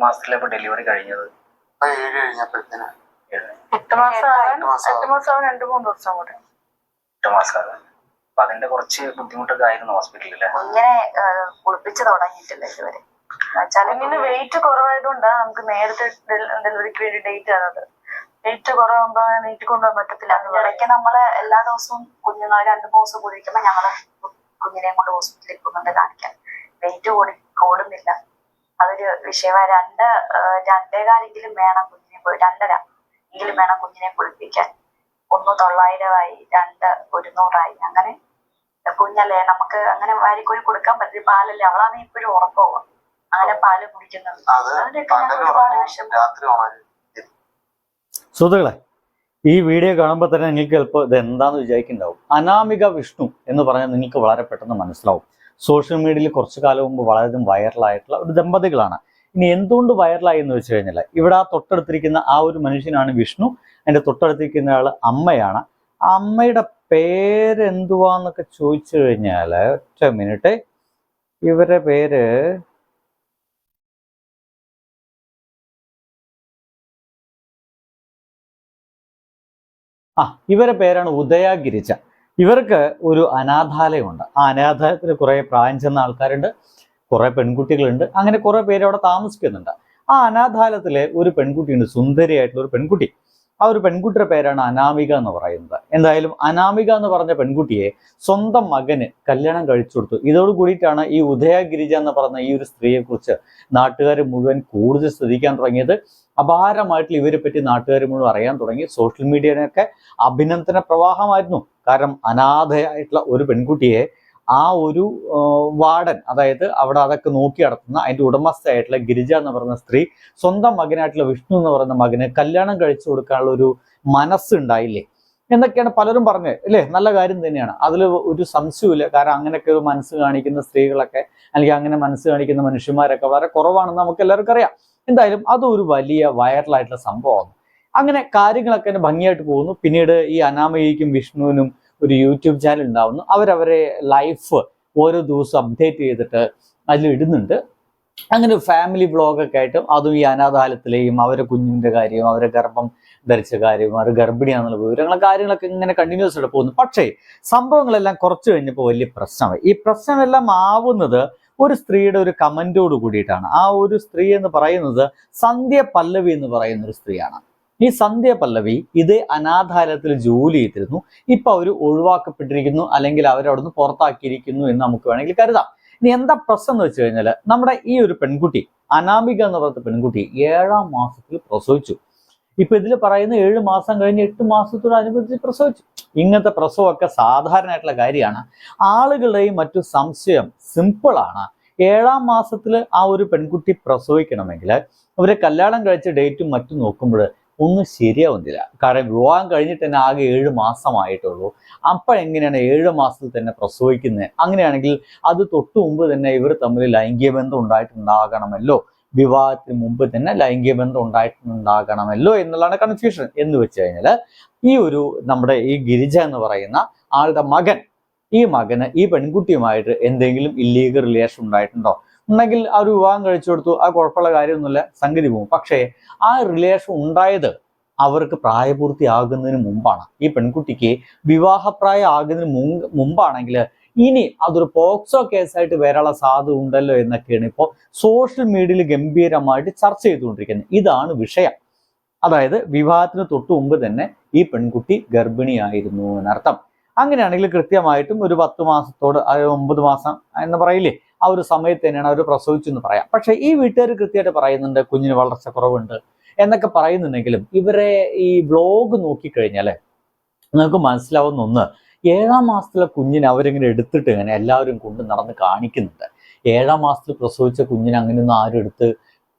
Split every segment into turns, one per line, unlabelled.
മാസത്തിലെ ഡെലിവറി കഴിഞ്ഞത്
7 കഴിഞ്ഞപ്പോഴത്തേന്
8 മാസം 2-3 ദിവസം കൂടെ
8 മാസം. അപ്പൊ അതിന്റെ കുറച്ച് ബുദ്ധിമുട്ടൊക്കെ ആയിരുന്നു ഹോസ്പിറ്റലിൽ.
ഇങ്ങനെ കുളിപ്പിച്ച് തുടങ്ങിയിട്ടില്ല ഇതുവരെ. ഇങ്ങനെ വെയിറ്റ് കുറവായതുകൊണ്ടാണ് നമുക്ക് നേരത്തെ ഡെലിവറിക്ക് വേണ്ടി ഡേറ്റ് ആണത്. വെയിറ്റ് കുറവാകുമ്പോ നീട്ടി കൊണ്ടുപോകാൻ പറ്റത്തില്ല. അതിന്റെ ഇടയ്ക്ക് നമ്മള് എല്ലാ ദിവസവും കുഞ്ഞുങ്ങൾ 2 ദിവസം കൂടിയിരിക്കുമ്പോ ഞങ്ങള് കുഞ്ഞിനെയും കൊണ്ട് ഹോസ്പിറ്റലിൽ പോകുന്നുണ്ട് കാണിക്കാൻ. വെയിറ്റ് കൂടുന്നില്ല, അതൊരു വിഷയമായി. 2.25 വേണം കുഞ്ഞിനെ 2.5 എങ്കിലും വേണം കുഞ്ഞിനെ കുളിപ്പിക്കാൻ. 1 900 2 100 അങ്ങനെ കുഞ്ഞല്ലേ, നമുക്ക് അങ്ങനെ വാരിക്കോരി കൊടുക്കാൻ പറ്റില്ല. പാലല്ലേ, അവളാണ് ഇപ്പോഴും ഉറക്കവും അങ്ങനെ പാല് കുടിക്കുന്നത്.
സുഹൃത്തുക്കളെ, ഈ വീഡിയോ കാണുമ്പോൾ തന്നെ നിങ്ങൾക്ക് ചിലപ്പോൾ ഇത് എന്താണെന്ന് വിചാരിക്കുന്നുണ്ടാവും. അനാമിക വിഷ്ണു എന്ന് പറഞ്ഞാൽ നിങ്ങൾക്ക് വളരെ പെട്ടെന്ന് മനസ്സിലാവും. സോഷ്യൽ മീഡിയയിൽ കുറച്ചു കാലം മുമ്പ് വളരെയധികം വൈറലായിട്ടുള്ള ഒരു ദമ്പതികളാണ്. ഇനി എന്തുകൊണ്ട് വൈറലായി എന്ന് വെച്ച് കഴിഞ്ഞാൽ, ഇവിടെ ആ തൊട്ടടുത്തിരിക്കുന്ന ആ ഒരു മനുഷ്യനാണ് വിഷ്ണു, അതിൻ്റെ തൊട്ടടുത്തിരിക്കുന്ന ആൾ അമ്മയാണ്. ആ അമ്മയുടെ പേരെന്തുവാന്നൊക്കെ ചോദിച്ചു കഴിഞ്ഞാൽ, ഒറ്റ മിനിറ്റ്, ഇവരുടെ പേര് ഇവരുടെ പേരാണ് ഉദയ ഗിരിജ. ഇവർക്ക് ഒരു അനാഥാലയമുണ്ട്. ആ അനാഥാലയത്തിൽ കുറേ പ്രായം ചെന്ന ആൾക്കാരുണ്ട്, കുറേ പെൺകുട്ടികളുണ്ട്, അങ്ങനെ കുറേ പേര് അവിടെ താമസിക്കുന്നുണ്ട്. ആ അനാഥാലയത്തിലെ ഒരു പെൺകുട്ടിയുണ്ട്, സുന്ദരിയായിട്ടുള്ള ഒരു പെൺകുട്ടി. ആ ഒരു പെൺകുട്ടിയുടെ പേരാണ് അനാമിക എന്ന് പറയുന്നത്. എന്തായാലും അനാമിക എന്ന് പറഞ്ഞ പെൺകുട്ടിയെ സ്വന്തം മകന് കല്യാണം കഴിച്ചു കൊടുത്തു. ഇതോട് കൂടിയിട്ടാണ് ഈ ഉദയ ഗിരിജ എന്ന് പറഞ്ഞ ഈ ഒരു സ്ത്രീയെക്കുറിച്ച് നാട്ടുകാർ മുഴുവൻ കൂടുതൽ ശ്രദ്ധിക്കാൻ തുടങ്ങിയത്. അപാരമായിട്ടുള്ള ഇവരെ പറ്റി നാട്ടുകാർ മുഴുവൻ അറിയാൻ തുടങ്ങി. സോഷ്യൽ മീഡിയയിലൊക്കെ അഭിനന്ദന പ്രവാഹമായിരുന്നു. കാരണം അനാഥയായിട്ടുള്ള ഒരു പെൺകുട്ടിയെ ആ ഒരു വാർഡൻ, അതായത് അവിടെ അതൊക്കെ നോക്കി നടത്തുന്ന അതിൻ്റെ ഉടമസ്ഥയായിട്ടുള്ള ഗിരിജ എന്ന് പറയുന്ന സ്ത്രീ സ്വന്തം മകനായിട്ടുള്ള വിഷ്ണു എന്ന് പറയുന്ന മകന് കല്യാണം കഴിച്ചു കൊടുക്കാനുള്ള ഒരു മനസ്സുണ്ടായില്ലേ എന്നൊക്കെയാണ് പലരും പറഞ്ഞത്. അല്ലേ, നല്ല കാര്യം തന്നെയാണ്, അതിൽ ഒരു സംശയമില്ല. കാരണം അങ്ങനെയൊക്കെ ഒരു മനസ്സ് കാണിക്കുന്ന സ്ത്രീകളൊക്കെ അല്ലെങ്കിൽ അങ്ങനെ മനസ്സ് കാണിക്കുന്ന മനുഷ്യന്മാരൊക്കെ വളരെ കുറവാണെന്ന് നമുക്ക് എല്ലാവർക്കും അറിയാം. എന്തായാലും അതൊരു വലിയ വൈറലായിട്ടുള്ള സംഭവമാണ്. അങ്ങനെ കാര്യങ്ങളൊക്കെ ഭംഗിയായിട്ട് പോകുന്നു. പിന്നീട് ഈ അനാമികയ്ക്കും വിഷ്ണുവിനും ഒരു യൂട്യൂബ് ചാനൽ ഉണ്ടാവുന്നു. അവരവരെ ലൈഫ് ഓരോ ദിവസവും അപ്ഡേറ്റ് ചെയ്തിട്ട് അതിലിടുന്നുണ്ട്. അങ്ങനെ ഫാമിലി വ്ളോഗൊക്കെ ആയിട്ടും, അതും ഈ അനാഥാലയത്തിലെയും അവരെ കുഞ്ഞിൻ്റെ കാര്യവും അവരെ ഗർഭം ധരിച്ച കാര്യവും അവർ ഗർഭിണിയാണെന്നുള്ള വിവരങ്ങളും കാര്യങ്ങളൊക്കെ ഇങ്ങനെ കണ്ടിന്യൂസ് ആയിട്ട് പോകുന്നു. പക്ഷേ സംഭവങ്ങളെല്ലാം കുറച്ച് കഴിഞ്ഞപ്പോൾ വലിയ പ്രശ്നമായി. ഈ പ്രശ്നമെല്ലാം ആവുന്നത് ഒരു സ്ത്രീയുടെ ഒരു കമന്റോട് കൂടിയിട്ടാണ്. ആ ഒരു സ്ത്രീ എന്ന് പറയുന്നത് സന്ധ്യ പല്ലവി എന്ന് പറയുന്ന ഒരു സ്ത്രീയാണ്. ഈ സന്ധ്യ പല്ലവി ഇതേ അനാഥാലയത്തിൽ ജോലി ചെയ്തിരുന്നു. ഇപ്പൊ അവർ ഒഴിവാക്കപ്പെട്ടിരിക്കുന്നു, അല്ലെങ്കിൽ അവരവിടുന്ന് പുറത്താക്കിയിരിക്കുന്നു എന്ന് നമുക്ക് വേണമെങ്കിൽ കരുതാം. ഇനി എന്താ പ്രശ്നം എന്ന് വെച്ച് കഴിഞ്ഞാൽ, നമ്മുടെ ഈ ഒരു പെൺകുട്ടി അനാമിക എന്ന് പറയുന്ന പെൺകുട്ടി 7ാം മാസത്തിൽ പ്രസവിച്ചു. ഇപ്പൊ ഇതിൽ പറയുന്ന 7 മാസം കഴിഞ്ഞ് 8 മാസത്തോടനുബന്ധിച്ച് പ്രസവിച്ചു. ഇങ്ങനത്തെ പ്രസവമൊക്കെ സാധാരണയായിട്ടുള്ള കാര്യമാണ്. ആളുകളുടെയും മറ്റു സംശയം സിമ്പിളാണ്. 7ാം മാസത്തിൽ ആ ഒരു പെൺകുട്ടി പ്രസവിക്കണമെങ്കിൽ അവരെ കല്യാണം കഴിച്ച ഡേറ്റും മറ്റും നോക്കുമ്പോൾ ഒന്നും ശരിയാവുന്നില്ല. കാരണം വിവാഹം കഴിഞ്ഞിട്ട് തന്നെ ആകെ 7 മാസമായിട്ടുള്ളൂ. അപ്പോഴെങ്ങനെയാണ് 7 മാസത്തിൽ തന്നെ പ്രസവിക്കുന്നത്? അങ്ങനെയാണെങ്കിൽ അത് തൊട്ടു മുമ്പ് തന്നെ ഇവർ തമ്മിൽ ലൈംഗിക ബന്ധം ഉണ്ടായിട്ടുണ്ടാകണമല്ലോ, വിവാഹത്തിന് മുമ്പ് തന്നെ ലൈംഗിക ബന്ധം ഉണ്ടായിട്ടുണ്ടാകണമല്ലോ എന്നുള്ളതാണ് കൺഫ്യൂഷൻ. എന്ന് വെച്ച് കഴിഞ്ഞാൽ ഈ ഒരു നമ്മുടെ ഈ ഗിരിജ എന്ന് പറയുന്ന ആളുടെ മകൻ, ഈ മകന് ഈ പെൺകുട്ടിയുമായിട്ട് എന്തെങ്കിലും ഇല്ലീഗൽ റിലേഷൻ ഉണ്ടായിട്ടുണ്ടോ? ഉണ്ടെങ്കിൽ ആ ഒരു വിവാഹം കഴിച്ചു കൊടുത്തു, ആ കുഴപ്പമുള്ള കാര്യമൊന്നുമില്ല, സംഗതി പോകും. പക്ഷേ ആ റിലേഷൻ ഉണ്ടായത് അവർക്ക് പ്രായപൂർത്തിയാകുന്നതിന് മുമ്പാണ്. ഈ പെൺകുട്ടിക്ക് വിവാഹപ്രായം ആകുന്നതിന് മുമ്പാണെങ്കിൽ ഇനി അതൊരു പോക്സോ കേസായിട്ട് വരാനുള്ള സാധ്യത ഉണ്ടല്ലോ എന്നൊക്കെയാണ് ഇപ്പോൾ സോഷ്യൽ മീഡിയയിൽ ഗംഭീരമായിട്ട് ചർച്ച ചെയ്തുകൊണ്ടിരിക്കുന്നത്. ഇതാണ് വിഷയം. അതായത് വിവാഹത്തിന് തൊട്ടു മുമ്പ് തന്നെ ഈ പെൺകുട്ടി ഗർഭിണിയായിരുന്നു എന്നർത്ഥം. അങ്ങനെയാണെങ്കിൽ കൃത്യമായിട്ടും ഒരു 10 മാസത്തോട് 9 മാസം എന്ന് പറയില്ലേ, ആ ഒരു സമയത്ത് തന്നെയാണ് അവർ പ്രസവിച്ചു എന്ന് പറയാം. പക്ഷെ ഈ വീട്ടുകാർ കൃത്യമായിട്ട് പറയുന്നുണ്ട് കുഞ്ഞിന് വളർച്ച കുറവുണ്ട് എന്നൊക്കെ പറയുന്നുണ്ടെങ്കിലും ഇവരെ ഈ വ്ലോഗ് നോക്കിക്കഴിഞ്ഞാൽ നിങ്ങൾക്ക് മനസ്സിലാവുന്ന ഒന്ന്, 7ാം മാസത്തിലെ കുഞ്ഞിനെ അവരിങ്ങനെ എടുത്തിട്ട് ഇങ്ങനെ എല്ലാവരും കൊണ്ട് നടന്ന് കാണിക്കുന്നുണ്ട്. 7ാം മാസത്തിൽ പ്രസവിച്ച കുഞ്ഞിനെ അങ്ങനെയൊന്നും ആരും എടുത്ത്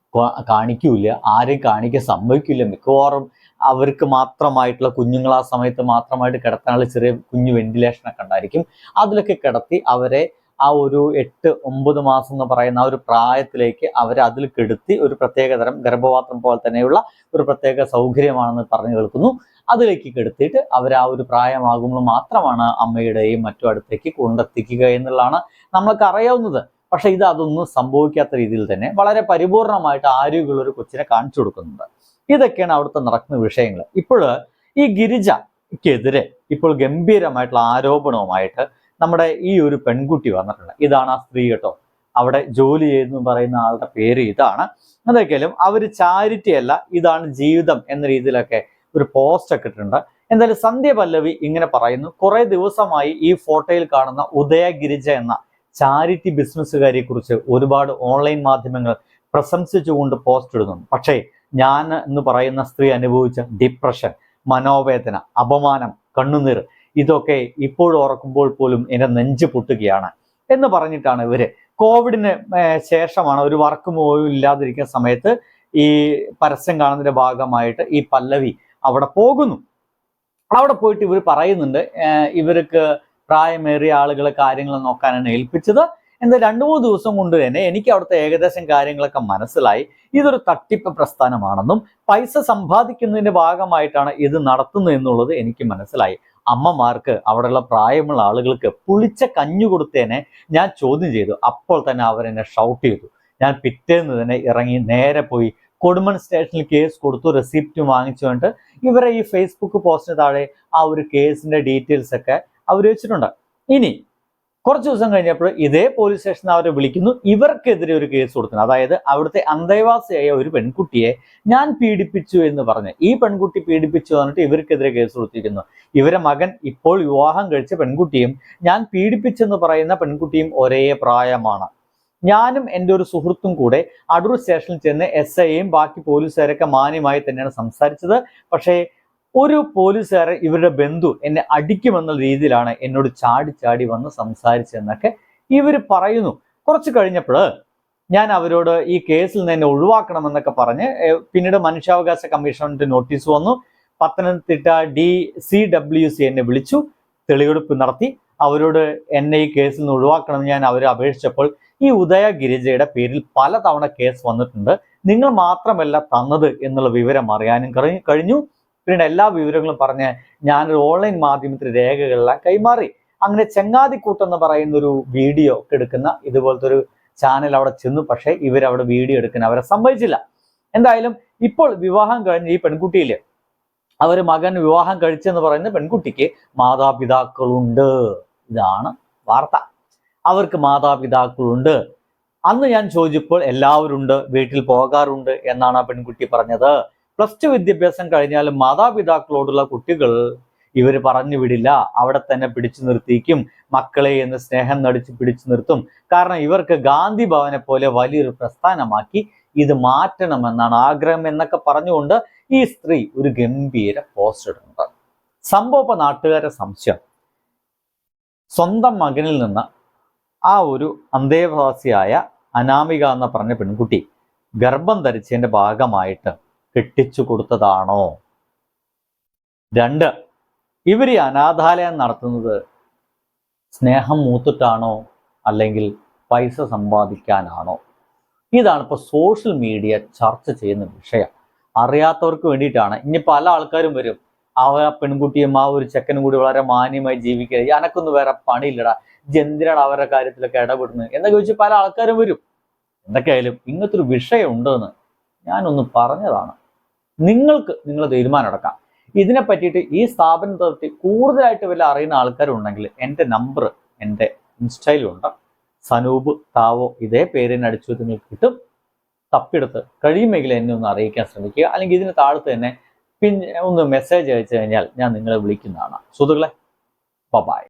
കാണിക്കൂല, ആരെയും കാണിക്കാൻ സമ്മതിക്കില്ല. മിക്കവാറും അവർക്ക് മാത്രമായിട്ടുള്ള കുഞ്ഞുങ്ങൾ ആ സമയത്ത് മാത്രമായിട്ട് കിടത്താനുള്ള ചെറിയ കുഞ്ഞു വെന്റിലേഷനൊക്കെ ഉണ്ടായിരിക്കും. അതിലൊക്കെ കിടത്തി അവരെ ആ ഒരു 8-9 മാസം എന്ന് പറയുന്ന ആ ഒരു പ്രായത്തിലേക്ക് അവരെ അതിൽ കെടുത്തി ഒരു പ്രത്യേകതരം ഗർഭപാത്രം പോലെ തന്നെയുള്ള ഒരു പ്രത്യേക സൗകര്യമാണെന്ന് പറഞ്ഞു കേൾക്കുന്നു. അതിലേക്ക് കെടുത്തിയിട്ട് അവർ ആ ഒരു പ്രായമാകുമ്പോൾ മാത്രമാണ് അമ്മയുടെയും മറ്റും അടുത്തേക്ക് കൊണ്ടെത്തിക്കുക എന്നുള്ളതാണ് നമ്മൾക്ക് അറിയാവുന്നത്. പക്ഷെ ഇത് അതൊന്നും സംഭവിക്കാത്ത രീതിയിൽ തന്നെ വളരെ പരിപൂർണമായിട്ട് ആരോഗ്യമുള്ള ഒരു കൊച്ചിനെ കാണിച്ചു കൊടുക്കുന്നുണ്ട്. ഇതൊക്കെയാണ് അവിടുത്തെ നടക്കുന്ന വിഷയങ്ങൾ. ഇപ്പോൾ ഈ ഗിരിജയ്ക്കെതിരെ ഇപ്പോൾ ഗംഭീരമായിട്ടുള്ള ആരോപണവുമായിട്ട് നമ്മുടെ ഈ ഒരു പെൺകുട്ടി വന്നിട്ടുണ്ട്. ഇതാണ് ആ സ്ത്രീ കേട്ടോ, അവിടെ ജോലി ചെയ്തെന്ന് പറയുന്ന ആളുടെ പേര് ഇതാണ്. അതൊക്കെയാലും അവർ ചാരിറ്റി അല്ല, ഇതാണ് ജീവിതം എന്ന രീതിയിലൊക്കെ ഒരു പോസ്റ്റ് ഒക്കെ ഇട്ടിട്ടുണ്ട്. എന്തായാലും സന്ധ്യ പല്ലവി ഇങ്ങനെ പറയുന്നു, കുറെ ദിവസമായി ഈ ഫോട്ടോയിൽ കാണുന്ന ഉദയ ഗിരിജ എന്ന ചാരിറ്റി ബിസിനസ്സുകാരിയെ കുറിച്ച് ഒരുപാട് ഓൺലൈൻ മാധ്യമങ്ങൾ പ്രശംസിച്ചുകൊണ്ട് പോസ്റ്റ് ഇടുന്നുണ്ട്. പക്ഷേ ഞാൻ എന്ന് പറയുന്ന സ്ത്രീ അനുഭവിച്ച ഡിപ്രഷൻ, മനോവേദന, അപമാനം, കണ്ണുനീർ, ഇതൊക്കെ ഇപ്പോഴും ഓർക്കുമ്പോൾ പോലും എൻ്റെ നെഞ്ച് പൊട്ടുകയാണ് എന്ന് പറഞ്ഞിട്ടാണ് ഇവര് കോവിഡിന് ശേഷമാണ് ഒരു വർക്ക് പോലും ഇല്ലാതിരിക്കുന്ന സമയത്ത് ഈ പരസ്യം കാണുന്നതിന്റെ ഭാഗമായിട്ട് ഈ പല്ലവി അവിടെ പോകുന്നു. അവിടെ പോയിട്ട് ഇവർ പറയുന്നുണ്ട് ഇവർക്ക് പ്രായമേറിയ ആളുകളെ കാര്യങ്ങൾ നോക്കാനാണ് ഏൽപ്പിച്ചത്. എന്താ 2-3 ദിവസം കൊണ്ട് തന്നെ എനിക്ക് അവിടുത്തെ ഏകദേശം കാര്യങ്ങളൊക്കെ മനസ്സിലായി. ഇതൊരു തട്ടിപ്പ് പ്രസ്ഥാനമാണെന്നും പൈസ സമ്പാദിക്കുന്നതിന്റെ ഭാഗമായിട്ടാണ് ഇത് നടത്തുന്നത് എന്നുള്ളത് എനിക്ക് മനസ്സിലായി. അമ്മമാർക്ക്, അവിടെയുള്ള പ്രായമുള്ള ആളുകൾക്ക് പുളിച്ച കഞ്ഞു കൊടുത്തേനെ ഞാൻ ചോദ്യം ചെയ്തു. അപ്പോൾ തന്നെ അവരെന്നെ ഷൗട്ട് ചെയ്തു. ഞാൻ പിറ്റേന്ന് തന്നെ ഇറങ്ങി നേരെ പോയി കൊടുമൺ സ്റ്റേഷനിൽ കേസ് കൊടുത്തു, റെസിപ്റ്റ് വാങ്ങിച്ചു കൊണ്ട് ഇവരെ ഈ ഫേസ്ബുക്ക് പോസ്റ്റിന് താഴെ ആ ഒരു കേസിന്റെ ഡീറ്റെയിൽസ് ഒക്കെ അവർ വെച്ചിട്ടുണ്ട്. ഇനി കുറച്ച് ദിവസം കഴിഞ്ഞപ്പോൾ ഇതേ പോലീസ് സ്റ്റേഷനിൽ അവരെ വിളിക്കുന്നു, ഇവർക്കെതിരെ ഒരു കേസ് കൊടുക്കുന്നു. അതായത് അവിടുത്തെ അന്തേവാസിയായ ഒരു പെൺകുട്ടിയെ ഞാൻ പീഡിപ്പിച്ചു എന്ന് പറഞ്ഞ് ഈ പെൺകുട്ടി പീഡിപ്പിച്ചു എന്നിട്ട് ഇവർക്കെതിരെ കേസ് കൊടുത്തിരിക്കുന്നു. ഇവരെ മകൻ ഇപ്പോൾ വിവാഹം കഴിച്ച പെൺകുട്ടിയും ഞാൻ പീഡിപ്പിച്ചെന്ന് പറയുന്ന പെൺകുട്ടിയും ഒരേ പ്രായമാണ്. ഞാനും എൻ്റെ ഒരു സുഹൃത്തും കൂടെ അടൂർ സ്റ്റേഷനിൽ ചെന്ന് SIയും ബാക്കി പോലീസുകാരൊക്കെ മാന്യമായി തന്നെയാണ് സംസാരിച്ചത്. പക്ഷേ ഒരു പോലീസുകാരൻ ഇവരുടെ ബന്ധു എന്നെ അടിക്കുമെന്നുള്ള രീതിയിലാണ് എന്നോട് ചാടി വന്ന് സംസാരിച്ചതെന്നൊക്കെ ഇവർ പറയുന്നു. കുറച്ച് കഴിഞ്ഞപ്പോൾ ഞാൻ അവരോട് ഈ കേസിൽ നിന്ന് എന്നെ ഒഴിവാക്കണമെന്നൊക്കെ പറഞ്ഞ് പിന്നീട് മനുഷ്യാവകാശ കമ്മീഷന്റെ നോട്ടീസ് വന്നു. പത്തനംതിട്ട DCWC എന്നെ വിളിച്ചു, തെളിവെടുപ്പ് നടത്തി. അവരോട് എന്നെ ഈ കേസിൽ നിന്ന് ഒഴിവാക്കണമെന്ന് ഞാൻ അവരെ അപേക്ഷിച്ചപ്പോൾ ഈ ഉദയ ഗിരിജയുടെ പേരിൽ പലതവണ കേസ് വന്നിട്ടുണ്ട്, നിങ്ങൾ മാത്രമല്ല തന്നത് എന്നുള്ള വിവരം അറിയാനും കഴിഞ്ഞു. പിന്നീട് എല്ലാ വിവരങ്ങളും പറഞ്ഞ് ഞാനൊരു ഓൺലൈൻ മാധ്യമത്തിൽ രേഖകളെല്ലാം കൈമാറി. അങ്ങനെ ചെങ്ങാതിക്കൂട്ട് എന്ന് പറയുന്ന ഒരു വീഡിയോ ഒക്കെ എടുക്കുന്ന ഇതുപോലത്തെ ഒരു ചാനൽ അവിടെ ചെന്നു. പക്ഷേ ഇവരവിടെ വീഡിയോ എടുക്കാൻ അവരെ സമ്മതിച്ചില്ല. എന്തായാലും ഇപ്പോൾ വിവാഹം കഴിഞ്ഞ ഈ പെൺകുട്ടിയില് അവര് മകൻ വിവാഹം കഴിച്ചെന്ന് പറയുന്ന പെൺകുട്ടിക്ക് മാതാപിതാക്കളുണ്ട്. ഇതാണ് വാർത്ത. അവർക്ക് മാതാപിതാക്കളുണ്ട്. അന്ന് ഞാൻ ചോദിച്ചപ്പോൾ എല്ലാവരും ഉണ്ട്, വീട്ടിൽ പോകാറുണ്ട് എന്നാണ് ആ പെൺകുട്ടി പറഞ്ഞത്. +2 വിദ്യാഭ്യാസം കഴിഞ്ഞാലും മാതാപിതാക്കളോടുള്ള കുട്ടികൾ ഇവർ പറഞ്ഞു വിടില്ല, അവിടെ തന്നെ പിടിച്ചു നിർത്തിക്കും, മക്കളെ എന്ന് സ്നേഹം നടിച്ച് പിടിച്ചു നിർത്തും. കാരണം ഇവർക്ക് ഗാന്ധി ഭവനെ പോലെ വലിയൊരു പ്രസ്ഥാനമാക്കി ഇത് മാറ്റണമെന്നാണ് ആഗ്രഹം എന്നൊക്കെ പറഞ്ഞുകൊണ്ട് ഈ സ്ത്രീ ഒരു ഗംഭീര പോസ്റ്റ് ഇടുന്നുണ്ട്. സംഭവ നാട്ടുകാരുടെ സംശയം, സ്വന്തം മകനിൽ നിന്ന് ആ ഒരു അന്തേവാസിയായ അനാമിക എന്ന് പറഞ്ഞ പെൺകുട്ടി ഗർഭം ധരിച്ചതിന്റെ ഭാഗമായിട്ട് കെട്ടിച്ചു കൊടുത്തതാണോ? 2, ഇവർ ഈ അനാഥാലയം നടത്തുന്നത് സ്നേഹം മൂത്തിട്ടാണോ അല്ലെങ്കിൽ പൈസ സമ്പാദിക്കാനാണോ? ഇതാണ് ഇപ്പോൾ സോഷ്യൽ മീഡിയ ചർച്ച ചെയ്യുന്ന വിഷയം. അറിയാത്തവർക്ക് വേണ്ടിയിട്ടാണ്. ഇനി പല ആൾക്കാരും വരും, ആ പെൺകുട്ടിയും ആ ഒരു ചെക്കനും കൂടി വളരെ മാന്യമായി ജീവിക്കുക, എനക്കൊന്നും വേറെ പണിയില്ലടാ, എന്തിനാണ് അവരുടെ കാര്യത്തിലൊക്കെ ഇടപെടുന്നത് എന്നൊക്കെ ചോദിച്ച് പല ആൾക്കാരും വരും. എന്തൊക്കെയായാലും ഇങ്ങനത്തെ ഒരു വിഷയം ഉണ്ടെന്ന് ഞാനൊന്ന് പറഞ്ഞതാണ്. നിങ്ങൾക്ക് നിങ്ങൾ തീരുമാനം എടുക്കാം. ഇതിനെ പറ്റിയിട്ട് ഈ സ്ഥാപനത്തെ കൂടുതലായിട്ട് വല്ല അറിയുന്ന ആൾക്കാരുണ്ടെങ്കിൽ എൻ്റെ നമ്പർ എൻ്റെ ഇൻസ്റ്റയിലുണ്ട്, സനൂപ് താവോ, ഇതേ പേരിനെ അടിച്ചു നിങ്ങൾക്ക് കിട്ടും. തപ്പിയെടുത്ത് കഴിയുമെങ്കിൽ എന്നെ ഒന്ന് അറിയിക്കാൻ ശ്രമിക്കുക. അല്ലെങ്കിൽ ഇതിന് താഴത്ത് തന്നെ പിന്നെ ഒന്ന് മെസ്സേജ് അയച്ചു കഴിഞ്ഞാൽ ഞാൻ നിങ്ങളെ വിളിക്കുന്നതാണ്. സുഹൃത്തുക്കളെ, ബൈ.